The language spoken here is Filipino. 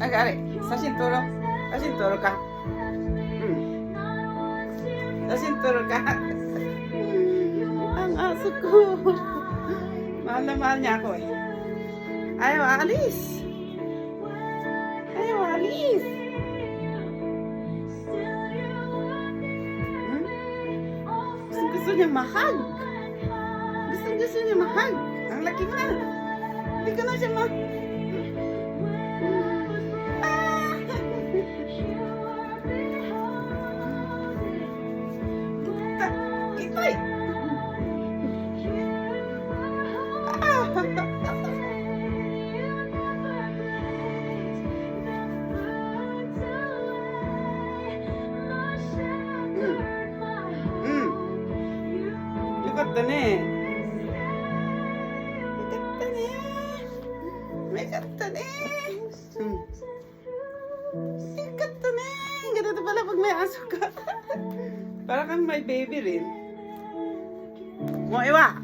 あれ、写真撮ろう。写真撮ろうか。うん。写真撮ろうか. Ang aso ko. Mahal na mahal niya ako eh. Ayaw alis. Ayaw alis. Gusto niya mahag. Gusto niya mahag. Ang laki mo na. Hindi ko na siya mahag. Itoy!よかったね。よかったね。よかったね. Ganito pala pag may aso ka. Para kang may baby rin. Mo iwa.